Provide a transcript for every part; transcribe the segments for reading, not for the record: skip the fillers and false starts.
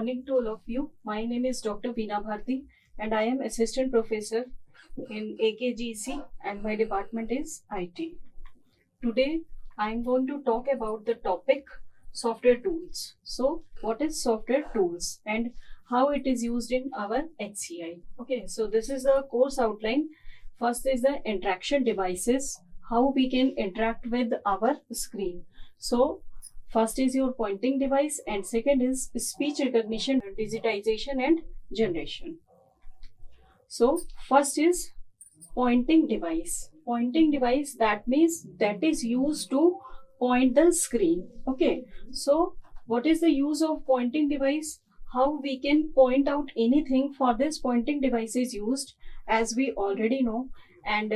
morning to all of you. My name is Dr. Veena Bharti and I am Assistant Professor in AKGC and my department is IT. Today I am going to talk about the topic software tools. So what is software tools and how it is used in our HCI? Okay, so this is the course outline. First is the interaction devices, how we can interact with our screen. So first is your pointing device and second is speech recognition, digitization and generation. So first is pointing device. Pointing device, that means that is used to point the screen. Okay, so what is the use of pointing device? How we can point out anything for this pointing device is used, as we already know, and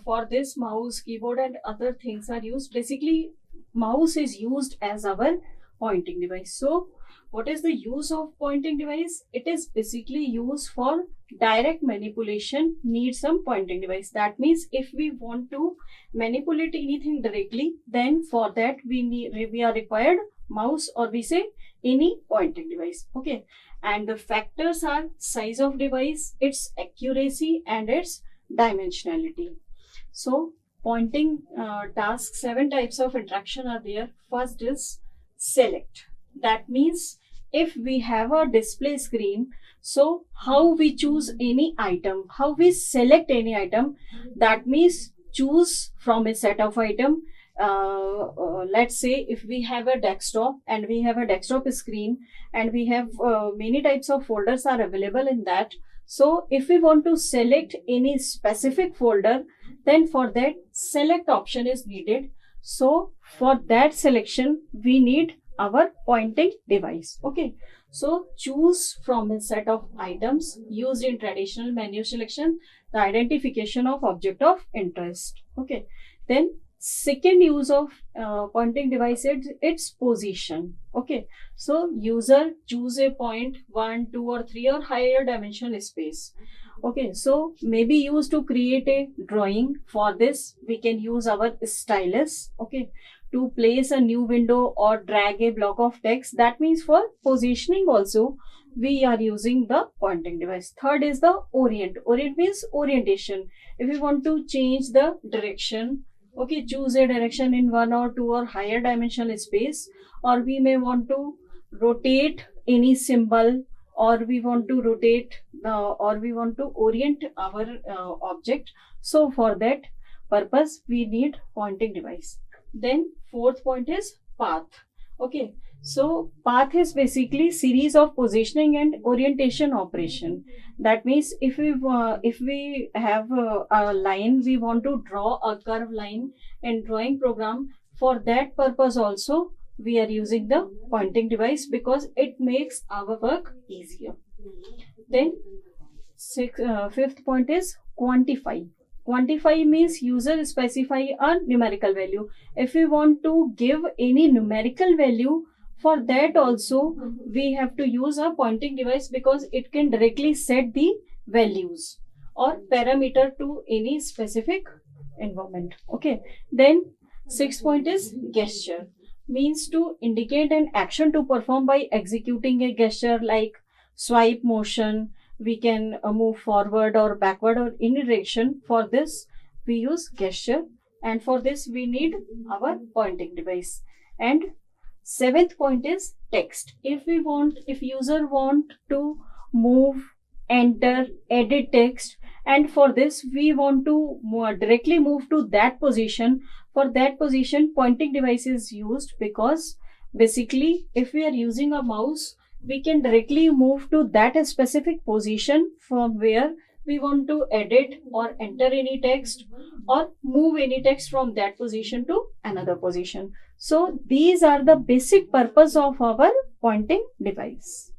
for this mouse, keyboard and other things are used. Basically mouse is used as our pointing device. So what is the use of pointing device? It is basically used for direct manipulation, need some pointing device. That means if we want to manipulate anything directly, then for that we are required mouse, or we say any pointing device. Okay, and the factors are size of device, its accuracy and its dimensionality. So pointing task, 7 types of interaction are there. First is select. That means if we have a display screen, so how we choose any item, how we select any item, that means choose from a set of item. Let's say if we have a desktop and we have a desktop screen and we have many types of folders are available in that. So if we want to select any specific folder, then for that select option is needed. So for that selection we need our pointing device. Okay, so choose from a set of items used in traditional menu selection, the identification of object of interest. Okay, then second use of pointing device is its position. Okay, so user choose a point 1, 2 or 3 or higher dimensional space. Okay, so maybe used to create a drawing. For this we can use our stylus. Okay, to place a new window or drag a block of text. That means for positioning also we are using the pointing device. Third is the orient. Orient means orientation. If we want to change the direction, okay, choose a direction in 1 or 2 or higher dimensional space, or we may want to rotate any symbol, or we want to rotate or we want to orient our object. So for that purpose we need pointing device. Then fourth point is path. Okay, so path is basically series of positioning and orientation operation. That means if we have a line, we want to draw a curved line in drawing program, for that purpose also we are using the pointing device because it makes our work easier. Then fifth point is quantify. Quantify means user specify a numerical value. If we want to give any numerical value, for that also we have to use a pointing device because it can directly set the values or parameter to any specific environment. Okay, then sixth point is gesture. Means to indicate an action to perform by executing a gesture like swipe motion. We can move forward or backward or any direction. For this we use gesture, and for this we need our pointing device. And seventh point is text. If user want to move, enter, edit text, and for this we want to directly move to that position, for that position pointing device is used, because basically if we are using a mouse, we can directly move to that specific position from where we want to edit or enter any text or move any text from that position to another position. So these are the basic purpose of our pointing device.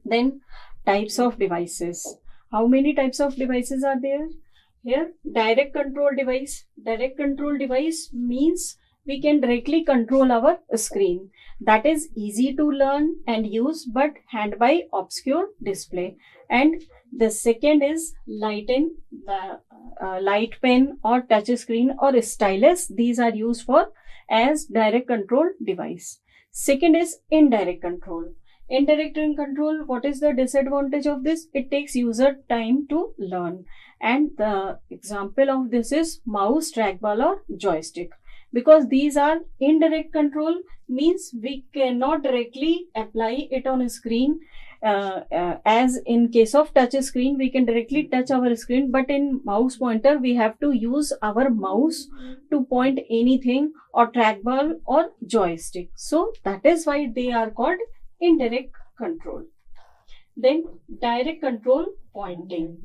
Then types of devices. How many types of devices are there? Here, direct control device. Direct control device means we can directly control our screen. That is easy to learn and use, but hand by obscure display. And the second is light pen or touch screen or stylus. These are used for as direct control device. Second is indirect control. Indirect control, what is the disadvantage of this? It takes user time to learn. And the example of this is mouse, trackball or joystick. Because these are indirect control, means we cannot directly apply it on a screen. As in case of touch screen, we can directly touch our screen, but in mouse pointer we have to use our mouse to point anything, or trackball or joystick. So that is why they are called indirect control. Then direct control pointing.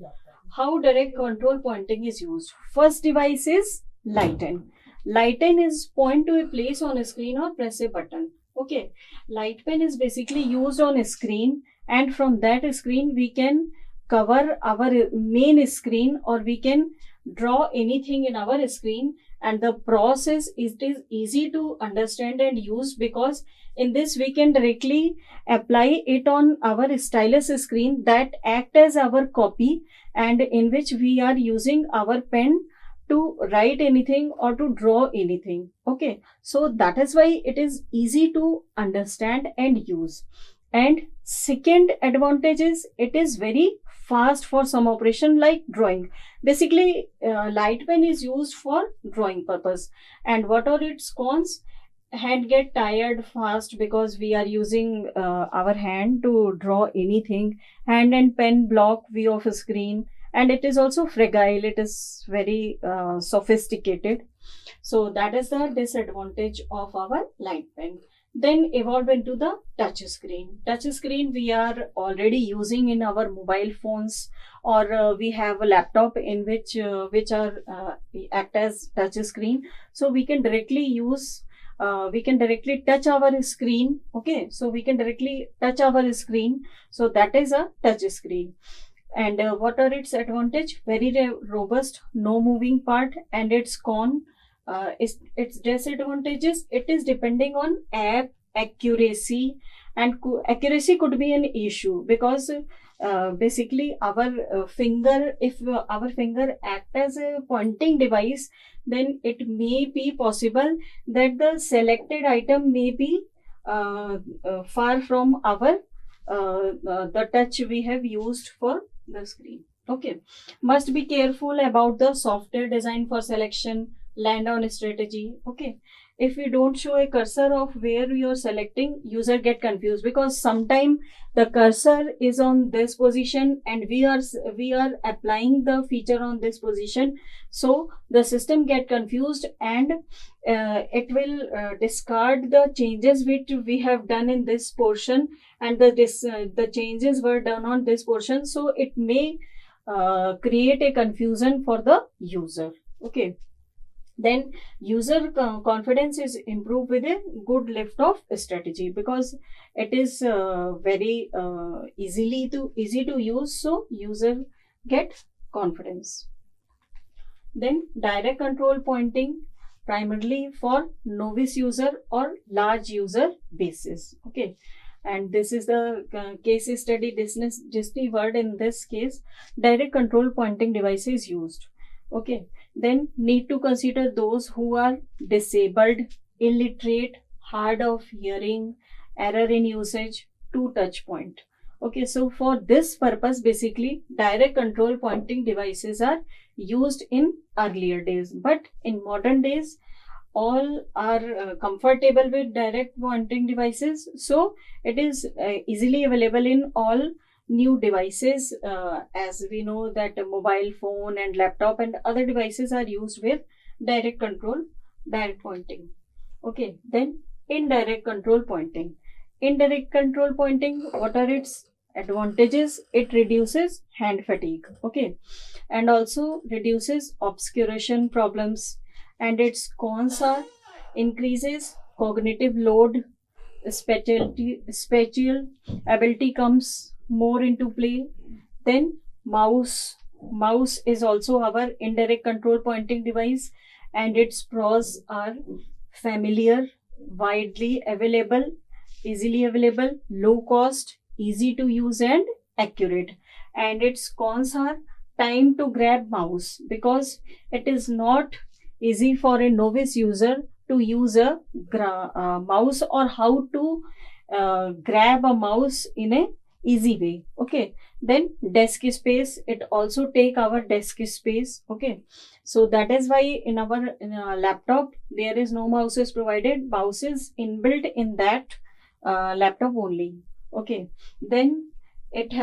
How direct control pointing is used? First device is lighten. Lighten is point to a place on a screen or press a button. Okay, light pen is basically used on a screen, and from that screen we can cover our main screen, or we can draw anything in our screen. And the process, it is easy to understand and use, because in this we can directly apply it on our stylus screen that act as our copy, and in which we are using our pen to write anything or to draw anything. Okay, so that is why it is easy to understand and use. And second advantage is it is very fast for some operation like drawing. Basically, light pen is used for drawing purpose. And what are its cons? Hand get tired fast, because we are using our hand to draw anything. Hand and pen block view of a screen, and it is also fragile. It is very sophisticated. So that is the disadvantage of our light pen. Then evolved into the touch screen. Touch screen we are already using in our mobile phones, or we have a laptop in which are act as touch screen. So we can directly use, we can directly touch our screen. Okay, so we can directly touch our screen. So that is a touch screen. And what are its advantage? Very robust, no moving part. And its con, its disadvantages, it is depending on app accuracy, and accuracy could be an issue, because basically our finger, if our finger act as a pointing device, then it may be possible that the selected item may be far from our the touch we have used for the screen. Okay, must be careful about the software design for selection, land on strategy. Okay, if we don't show a cursor of where you're selecting, user get confused, because sometime the cursor is on this position and we are applying the feature on this position. So the system get confused, and it will discard the changes which we have done in this portion, and the changes were done on this portion. So it may create a confusion for the user. Okay, then user confidence is improved with a good lift off strategy, because it is very easy to use, so user get confidence. Then direct control pointing, primarily for novice user or large user basis. Okay, and this is the case study Disney word. In this case, direct control pointing device is used. Okay, then need to consider those who are disabled, illiterate, hard of hearing, error in usage, to touch point. Okay, so for this purpose, basically direct control pointing devices are used in earlier days, but in modern days all are comfortable with direct pointing devices. So it is easily available in all new devices, as we know that a mobile phone and laptop and other devices are used with direct pointing. Okay, then indirect control pointing. Indirect control pointing, what are its advantages? It reduces hand fatigue. Okay, and also reduces obscuration problems. And its cons are increases cognitive load, spatial ability comes more into play. Then mouse is also our indirect control pointing device, and its pros are familiar, widely available, easily available, low cost, easy to use and accurate. And its cons are time to grab mouse, because it is not easy for a novice user to use a mouse, or how to grab a mouse in a easy way. Okay, then desk space, it also take our desk space. Okay, so that is why in our laptop there is no mouse is provided. Mouse is inbuilt in that laptop only. Okay, then it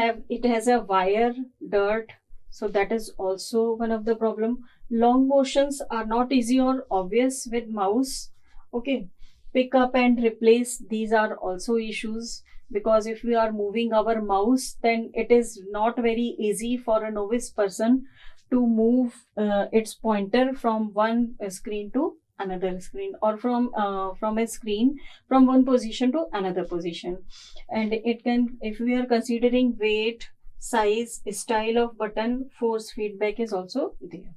has a wire, dirt, so that is also one of the problem. Long motions are not easy or obvious with mouse. Okay, pick up and replace, these are also issues, because if we are moving our mouse, then it is not very easy for a novice person to move its pointer from one screen to another screen, or from a screen from one position to another position. And it can, if we are considering weight, size, style of button, force feedback is also there.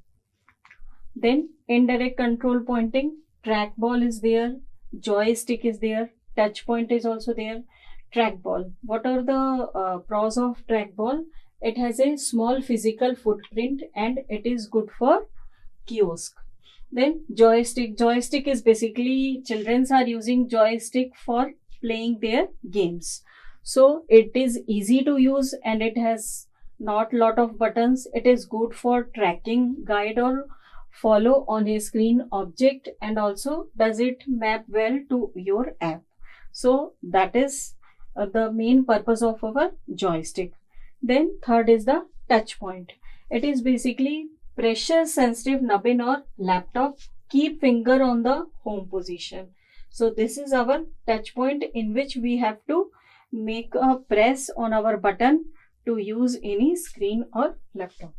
Then indirect control pointing, trackball is there, joystick is there, touch point is also there. Trackball, what are the pros of trackball? It has a small physical footprint and it is good for kiosk. Then joystick is basically, children are using joystick for playing their games, so it is easy to use and it has not lot of buttons. It is good for tracking, guide or follow on a screen object, and also does it map well to your app. So that is the main purpose of our joystick. Then third is the touch point. It is basically pressure sensitive knob in our laptop, keep finger on the home position. So this is our touch point in which we have to make a press on our button to use any screen or laptop.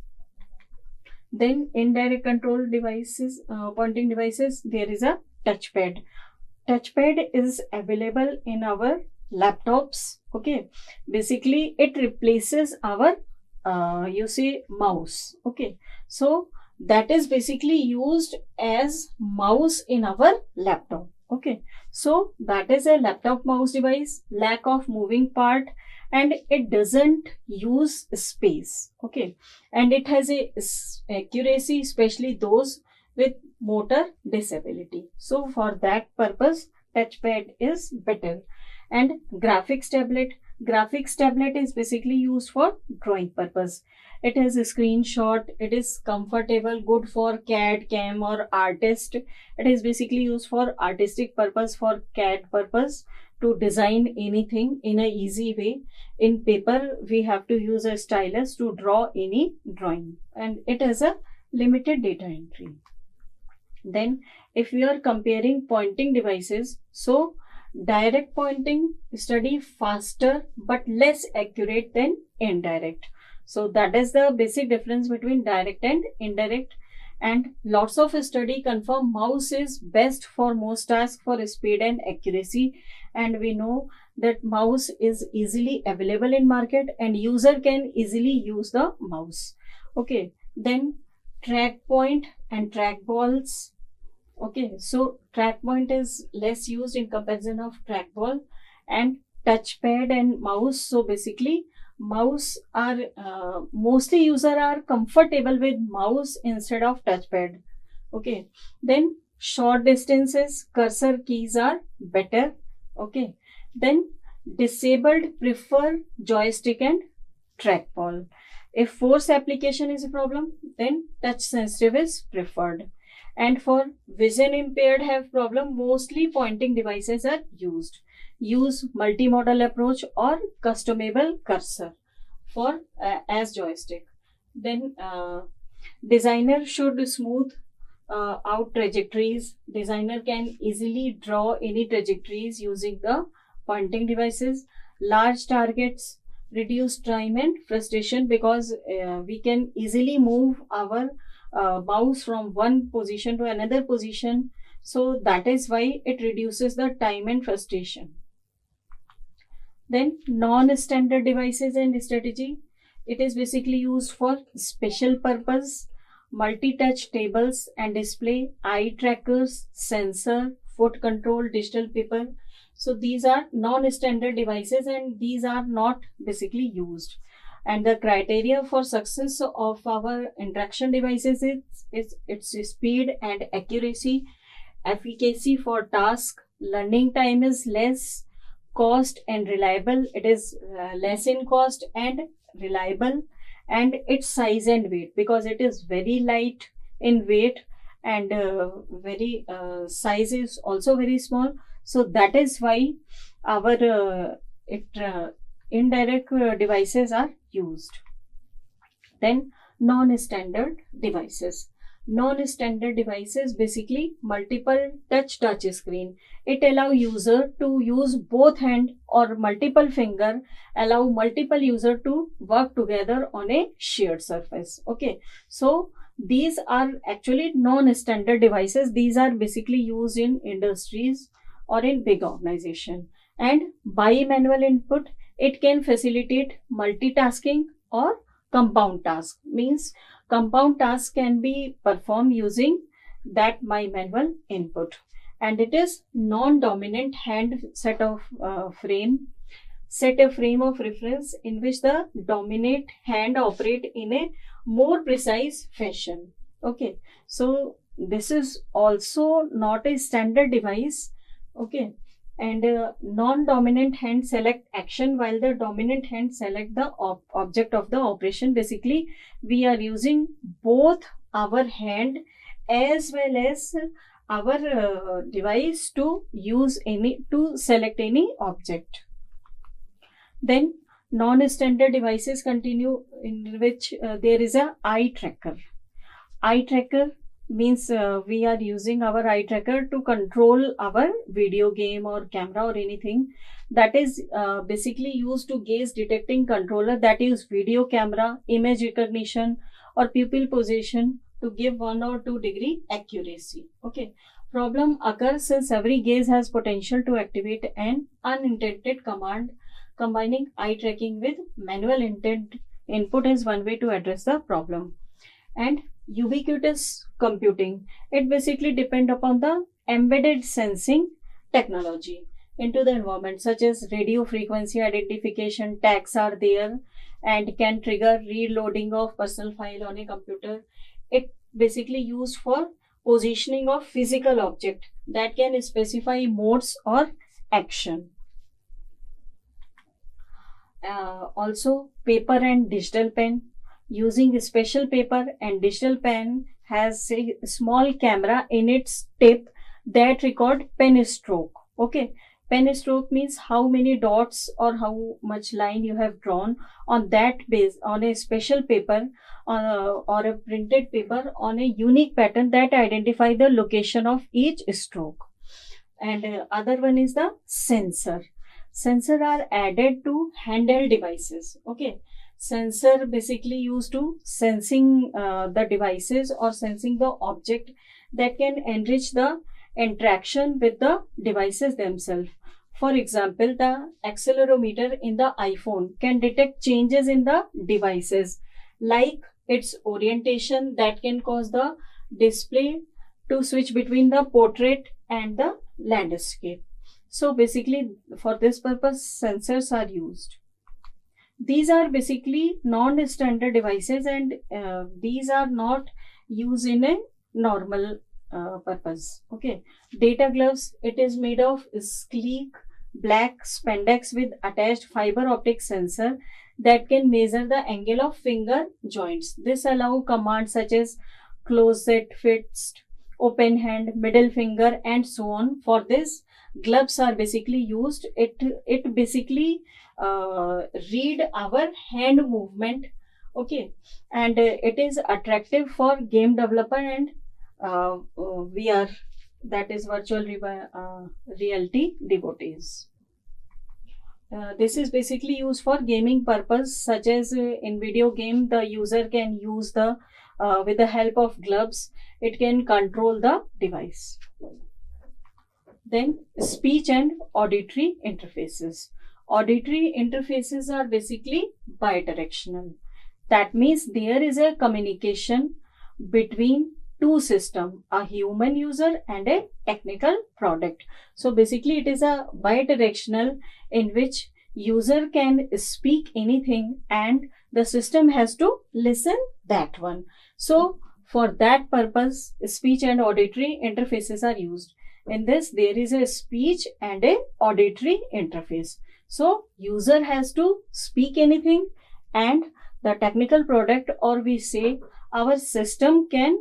Then indirect control devices, pointing devices, there is a touchpad. Touchpad is available in our laptops. Okay, basically it replaces our you see mouse. Okay, so that is basically used as mouse in our laptop. Okay, so that is a laptop mouse device, lack of moving part, and it doesn't use space. Okay, and it has a accuracy, especially those with motor disability. So for that purpose, touchpad is better. And graphics tablet is basically used for drawing purpose. It has a screenshot, it is comfortable, good for CAD, CAM or artist. It is basically used for artistic purpose, for CAD purpose, to design anything in a easy way. In paper, we have to use a stylus to draw any drawing, and it has a limited data entry. Then if we are comparing pointing devices, so direct pointing study faster but less accurate than indirect. So that is the basic difference between direct and indirect. And lots of study confirm mouse is best for most tasks for speed and accuracy. And we know that mouse is easily available in market and user can easily use the mouse. Okay, then track point and trackballs. Okay, so track point is less used in comparison of trackball, and touchpad and mouse. So basically mouse are mostly user are comfortable with mouse instead of touchpad. Okay, then short distances cursor keys are better. Okay, then disabled prefer joystick and trackball. If force application is a problem, then touch sensitive is preferred. And for vision impaired have problem, mostly pointing devices are used. Use multimodal approach or customable cursor for as joystick. Then designer should smooth out trajectories. Designer can easily draw any trajectories using the pointing devices. Large targets reduce time and frustration, because we can easily move our mouse from one position to another position. So that is why it reduces the time and frustration. Then non-standard devices and strategy. It is basically used for special purpose, multi-touch tables and display, eye trackers, sensor, foot control, digital paper. So these are non-standard devices and these are not basically used. And the criteria for success of our interaction devices is its speed and accuracy, efficacy for task, learning time is less, cost and reliable. It is less in cost and reliable, and its size and weight, because it is very light in weight and very size is also very small. So that is why our indirect devices are used. Then non-standard devices. Non-standard devices basically multiple touch screen. It allow user to use both hand or multiple finger, allow multiple user to work together on a shared surface. Okay, so these are actually non-standard devices. These are basically used in industries or in big organization. And bimanual input, it can facilitate multitasking or compound task. Means compound task can be performed using that bimanual input. And it is non-dominant hand set of set a frame of reference in which the dominant hand operate in a more precise fashion. Okay, so this is also not a standard device. Okay, and non-dominant hand select action while the dominant hand select the object of the operation. Basically, we are using both our hand as well as our device to select any object. Then non-standard devices continue, in which there is a eye tracker. Eye tracker means we are using our eye tracker to control our video game or camera or anything. That is basically used to gaze detecting controller that use video camera, image recognition or pupil position to give 1 or 2 degree accuracy. Okay, problem occurs since every gaze has potential to activate an unintended command. Combining eye tracking with manual input is one way to address the problem. And ubiquitous computing, it basically depends upon the embedded sensing technology into the environment, such as radio frequency identification tags are there and can trigger reloading of personal file on a computer. It basically used for positioning of physical object that can specify modes or action. Also paper and digital pen. Using special paper and digital pen has a small camera in its tip that record pen stroke. Okay, pen stroke means how many dots or how much line you have drawn on that base on a special paper or a printed paper on a unique pattern that identify the location of each stroke. And other one is the sensor. Sensor are added to handheld devices. Okay, sensor basically used to sensing the devices or sensing the object that can enrich the interaction with the devices themselves. For example, the accelerometer in the iPhone can detect changes in the devices like its orientation that can cause the display to switch between the portrait and the landscape. So basically for this purpose sensors are used. These are basically non-standard devices and these are not used in a normal purpose. Okay, data gloves, it is made of sleek black spandex with attached fiber optic sensor that can measure the angle of finger joints. This allow commands such as closed fist, open hand, middle finger and so on. For this gloves are basically used. It basically read our hand movement. Okay, and it is attractive for game developer and VR, that is virtual reality devotees. This is basically used for gaming purpose, such as in video game the user can use the with the help of gloves it can control the device. Then speech and auditory interfaces. Auditory interfaces are basically bidirectional. That means there is a communication between two systems, a human user and a technical product. So basically it is a bidirectional in which user can speak anything and the system has to listen that one. So for that purpose speech and auditory interfaces are used. In this, there is a speech and a auditory interface. So user has to speak anything, and the technical product, or we say our system, can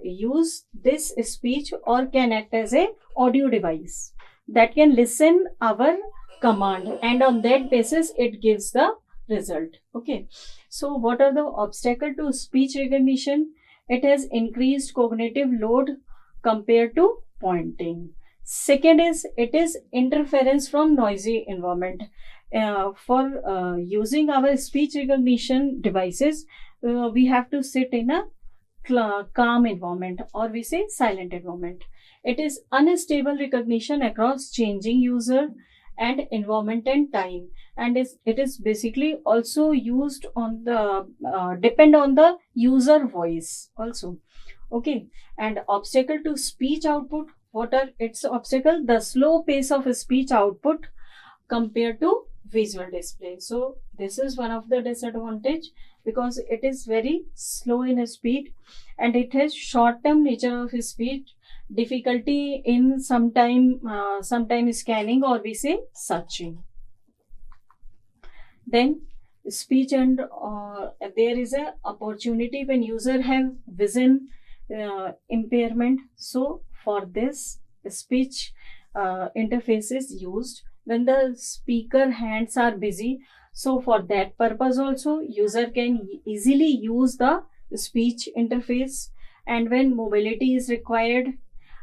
use this speech or can act as a audio device that can listen our command, and on that basis it gives the result. Okay, so what are the obstacle to speech recognition? It has increased cognitive load compared to pointing. Second is, it is interference from noisy environment. For using our speech recognition devices, we have to sit in a calm environment, or we say silent environment. It is unstable recognition across changing user and environment and time, and it is basically also used on the depend on the user voice also. Okay, and obstacle to speech output. What are its obstacle? The slow pace of speech output compared to visual display. So this is one of the disadvantage, because it is very slow in speed, and it has short term nature of speech, difficulty in sometime scanning, or we say searching. Then speech and there is a opportunity when user have vision impairment. So for this, speech interface is used when the speaker hands are busy. So for that purpose also, user can easily use the speech interface. And when mobility is required,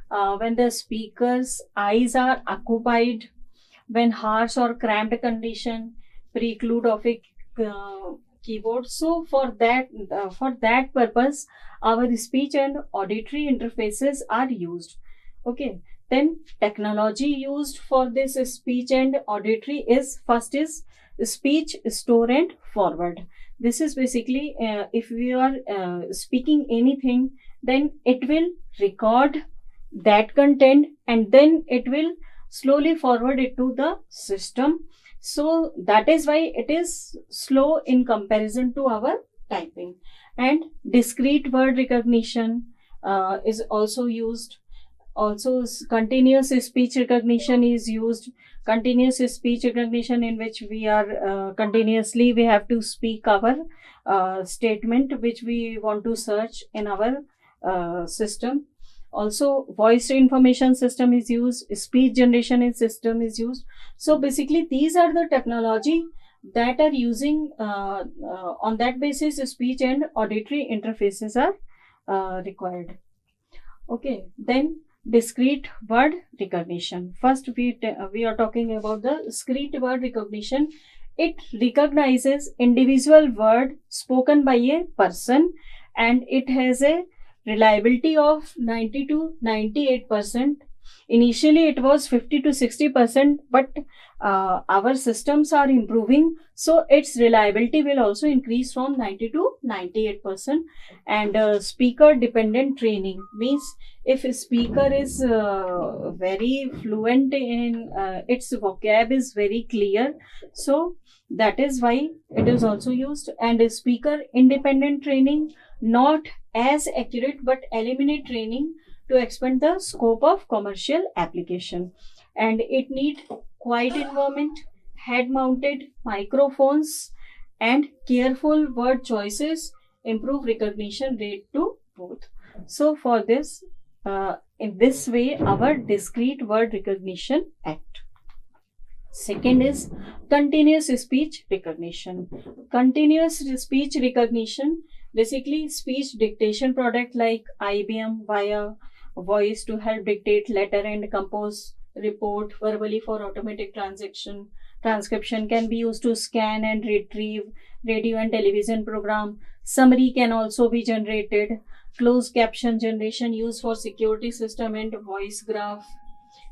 when the speaker's eyes are occupied, when harsh or cramped condition preclude of a keyboard. So for that purpose, our speech and auditory interfaces are used. Okay, then technology used for this speech and auditory is, first is speech store and forward. This is basically if we are speaking anything, then it will record that content, and then it will slowly forward it to the system. So that is why it is slow in comparison to our typing. And discrete word recognition is also used. Also continuous speech recognition is used. Continuous speech recognition, in which we are continuously we have to speak our statement which we want to search in our system. Also voice information system is used, speech generation system is used. So basically these are the technology that are using on that basis speech and auditory interfaces are required. Okay, then discrete word recognition. First we are talking about the discrete word recognition. It recognizes individual word spoken by a person, and it has a reliability of 90 to 98%. Initially it was 50 to 60%, but our systems are improving, so its reliability will also increase from 90 to 98%. And speaker dependent training means, if a speaker is very fluent in its vocab is very clear, so that is why it is also used. And speaker independent training, not as accurate but eliminate training to expand the scope of commercial application. And it need quiet environment, head mounted microphones, and careful word choices improve recognition rate to both. So for this, in this way our discrete word recognition act. Second is continuous speech recognition. Continuous speech recognition, basically speech dictation product like IBM via voice to help dictate letter and compose report verbally for automatic transcription, can be used to scan and retrieve radio and television program. Summary can also be generated. Closed caption generation used for security system and voice graph.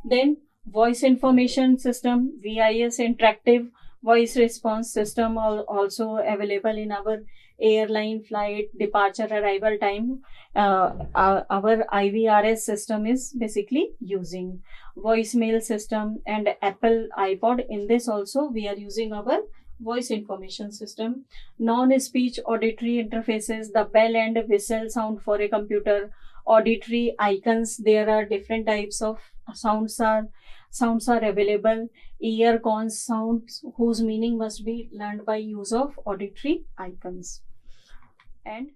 Then voice information system, VIS, interactive voice response system, also available in our airline flight departure arrival time. Our IVRS system is basically using voicemail system, and Apple iPod. In this also we are using our voice information system. Non-speech auditory interfaces, the bell and whistle sound for a computer, auditory icons. There are different types of sounds are available. Ear cons sounds whose meaning must be learned by use of auditory icons. And